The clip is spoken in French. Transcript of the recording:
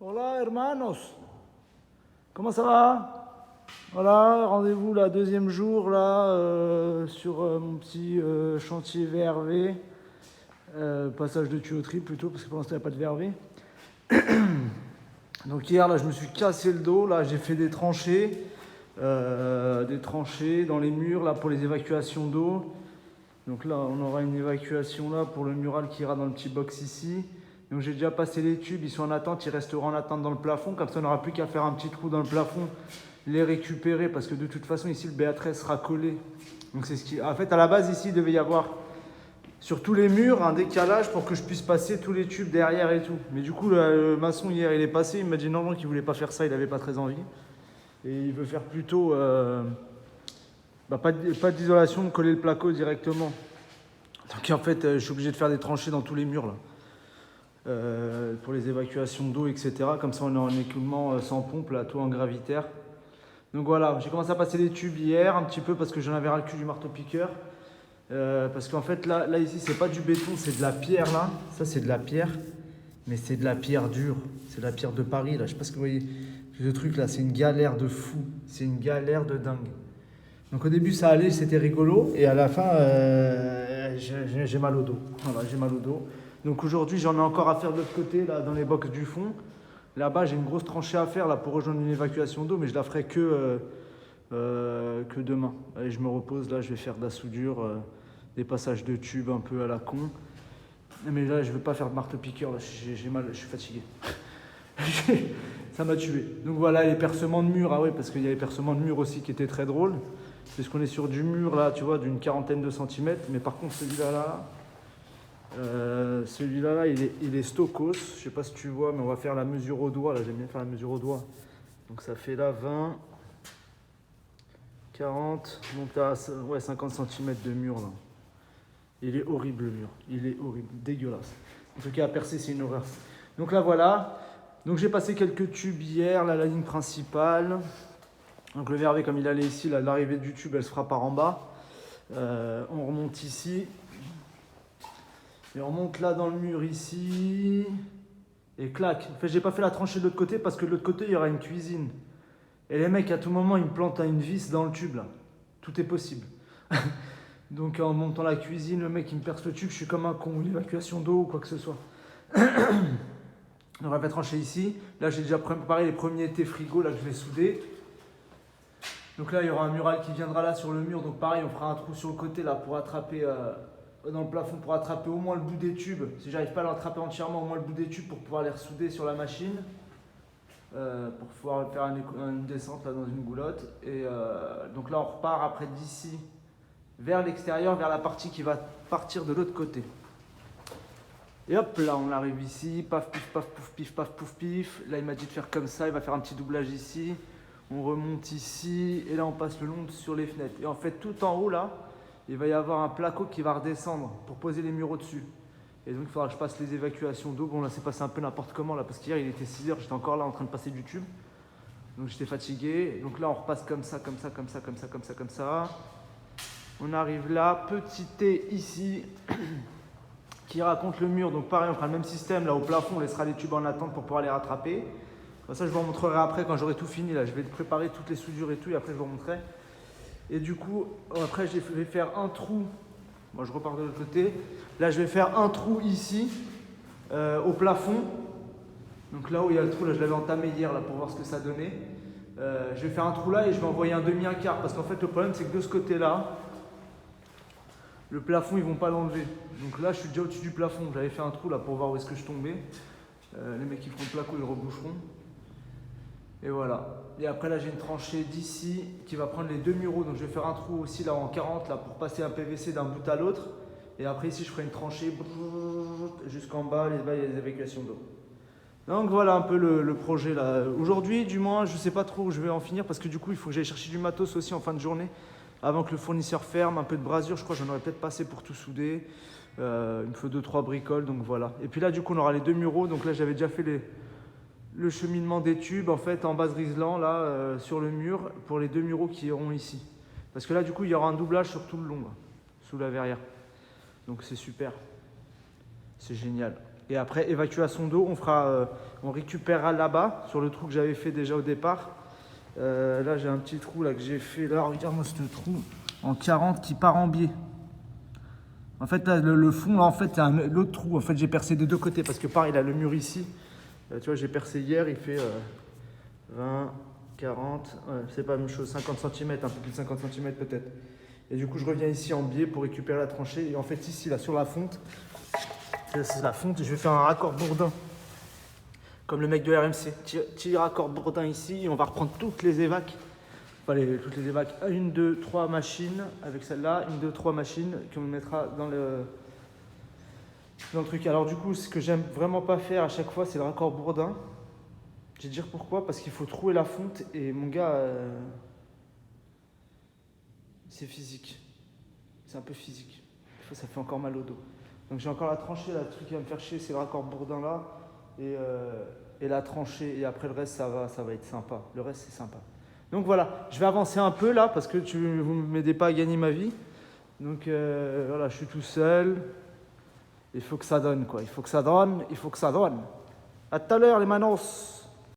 Hola hermanos, comment ça va? Voilà, rendez-vous là, deuxième jour là, sur mon petit chantier VRV, passage de tuyauterie plutôt, parce que pour l'instant il n'y a pas de VRV. Donc hier là je me suis cassé le dos, là j'ai fait des tranchées dans les murs là pour les évacuations d'eau. Donc là on aura une évacuation là pour le mural qui ira dans le petit box ici. Donc j'ai déjà passé les tubes, ils sont en attente, ils resteront en attente dans le plafond, comme ça on n'aura plus qu'à faire un petit trou dans le plafond, les récupérer, parce que de toute façon ici le BA13 sera collé. Donc c'est ce qui... En fait à la base ici il devait y avoir sur tous les murs un décalage pour que je puisse passer tous les tubes derrière et tout. Mais du coup le maçon hier il est passé, il m'a dit non qu'il voulait pas faire ça, il avait pas très envie. Et il veut faire plutôt pas d'isolation, coller le placo directement. Donc en fait je suis obligé de faire des tranchées dans tous les murs là. Pour les évacuations d'eau, etc. Comme ça, on est en écoulement sans pompe, là, tout en gravitaire. Donc voilà, j'ai commencé à passer les tubes hier, un petit peu parce que j'en avais ras le cul du marteau-piqueur. Parce qu'en fait, là ici, c'est pas du béton, c'est de la pierre, là. Ça, c'est de la pierre, mais c'est de la pierre dure. C'est de la pierre de Paris, là. Je sais pas ce que vous voyez. Ce truc, là, c'est une galère de fou. C'est une galère de dingue. Donc au début, ça allait, c'était rigolo. Et à la fin, j'ai mal au dos. Voilà, j'ai mal au dos. Donc aujourd'hui, j'en ai encore à faire de l'autre côté, là, dans les box du fond. Là-bas, j'ai une grosse tranchée à faire là, pour rejoindre une évacuation d'eau, mais je la ferai que demain. Allez, je me repose, là, je vais faire de la soudure, des passages de tubes un peu à la con. Mais là, je ne vais pas faire de marteau-piqueur, là, j'ai mal, je suis fatigué. Ça m'a tué. Donc voilà, les percements de mur, ah oui, parce qu'il y a les percements de mur aussi qui étaient très drôles. Parce qu'on est sur du mur, là, tu vois, d'une quarantaine de centimètres, mais par contre, celui-là, il est Stokos. Je sais pas si tu vois, mais on va faire la mesure au doigt. Là, j'aime bien faire la mesure au doigt. Donc ça fait là 20, 40, donc t'as 50 cm de mur là. Il est horrible le mur. Il est horrible, dégueulasse. En tout cas, à percer, c'est une horreur. Donc là, voilà. Donc j'ai passé quelques tubes hier, là, la ligne principale. Donc le VRV, comme il allait ici, là, l'arrivée du tube, elle se fera par en bas. On remonte ici. Et on monte là dans le mur ici. Et clac. En fait, j'ai pas fait la tranchée de l'autre côté parce que de l'autre côté, il y aura une cuisine. Et les mecs, à tout moment, ils me plantent une vis dans le tube là. Tout est possible. Donc en montant la cuisine, le mec, il me perce le tube. Je suis comme un con. Une évacuation d'eau ou quoi que ce soit. On va faire trancher ici. Là, j'ai déjà préparé les premiers thés frigo là que je vais souder. Donc là, il y aura un mural qui viendra là sur le mur. Donc pareil, on fera un trou sur le côté là pour attraper... dans le plafond pour attraper au moins le bout des tubes. Si j'arrive pas à l'attraper entièrement, au moins le bout des tubes pour pouvoir les ressouder sur la machine. Pour pouvoir faire une descente là dans une goulotte. Et donc là on repart après d'ici vers l'extérieur, vers la partie qui va partir de l'autre côté. Et hop là on arrive ici, paf pif paf pouf pif paf pouf pif. Là il m'a dit de faire comme ça, il va faire un petit doublage ici. On remonte ici et là on passe le long sur les fenêtres. Et en fait tout en haut là, il va y avoir un placo qui va redescendre pour poser les murs au-dessus. Et donc il faudra que je passe les évacuations d'eau. Bon là c'est passé un peu n'importe comment là parce qu'hier il était 6h, j'étais encore là en train de passer du tube. Donc j'étais fatigué. Donc là on repasse comme ça, comme ça, comme ça, comme ça, comme ça, comme ça. On arrive là, petit T ici qui raconte le mur. Donc pareil on fera le même système là au plafond, on laissera les tubes en attente pour pouvoir les rattraper. Ça je vous montrerai après quand j'aurai tout fini là. Je vais préparer toutes les soudures et tout et après je vous montrerai. Et du coup, après, je vais faire un trou. Moi, je repars de l'autre côté. Là, je vais faire un trou ici, au plafond. Donc là où il y a le trou, là, je l'avais entamé hier là, pour voir ce que ça donnait. Je vais faire un trou là et je vais envoyer un demi, un quart. Parce qu'en fait, le problème, c'est que de ce côté-là, le plafond, ils ne vont pas l'enlever. Donc là, je suis déjà au-dessus du plafond. J'avais fait un trou là pour voir où est-ce que je tombais. Les mecs qui feront le placo, ils reboucheront. Et voilà. Et après là j'ai une tranchée d'ici qui va prendre les deux muraux. Donc je vais faire un trou aussi là en 40 là pour passer un PVC d'un bout à l'autre. Et après ici je ferai une tranchée jusqu'en bas, il y a les évacuations d'eau. Donc voilà un peu le projet là. Aujourd'hui du moins je sais pas trop où je vais en finir parce que du coup il faut que j'aille chercher du matos aussi en fin de journée. Avant que le fournisseur ferme, un peu de brasure, je crois que j'en aurais peut-être pas assez pour tout souder. Il me faut 2-3 bricoles donc voilà. Et puis là du coup on aura les deux muraux. Donc là j'avais déjà fait le cheminement des tubes en fait en base riselant là sur le mur pour les deux muraux qui iront ici. Parce que là du coup il y aura un doublage sur tout le long là, sous la verrière. Donc c'est super. C'est génial. Et après évacuation d'eau, on fera On récupérera là-bas, sur le trou que j'avais fait déjà au départ. Là, j'ai un petit trou là, que j'ai fait. Là, regarde-moi ce trou en 40 qui part en biais. En fait, là, le fond, là, en fait, c'est l'autre trou. En fait, j'ai percé des deux côtés parce que pareil, il a le mur ici. Tu vois, j'ai percé hier, il fait 20, 40, c'est pas la même chose, 50 cm, un peu plus de 50 cm peut-être. Et du coup, je reviens ici en biais pour récupérer la tranchée. Et en fait, ici, là, sur la fonte, c'est la fonte, je vais faire un raccord Bourdin. Comme le mec de RMC. Petit raccord Bourdin ici, et on va reprendre toutes les évacs. Enfin, toutes les évacs. 1, 2, 3 machines avec celle-là. 1, 2, 3 machines qu'on mettra dans le truc. Alors, du coup, ce que j'aime vraiment pas faire à chaque fois, c'est le raccord Bourdin. Je vais te dire pourquoi, parce qu'il faut trouer la fonte et mon gars, c'est physique. C'est un peu physique. Des fois, ça fait encore mal au dos. Donc j'ai encore la tranchée, là, le truc qui va me faire chier, c'est le raccord Bourdin là. Et la tranchée. Et après le reste, ça va être sympa. Le reste, c'est sympa. Donc voilà, je vais avancer un peu là, parce que vous ne m'aidez pas à gagner ma vie. Donc voilà, je suis tout seul. Il faut que ça donne, quoi. Il faut que ça donne. À tout à l'heure, les manos.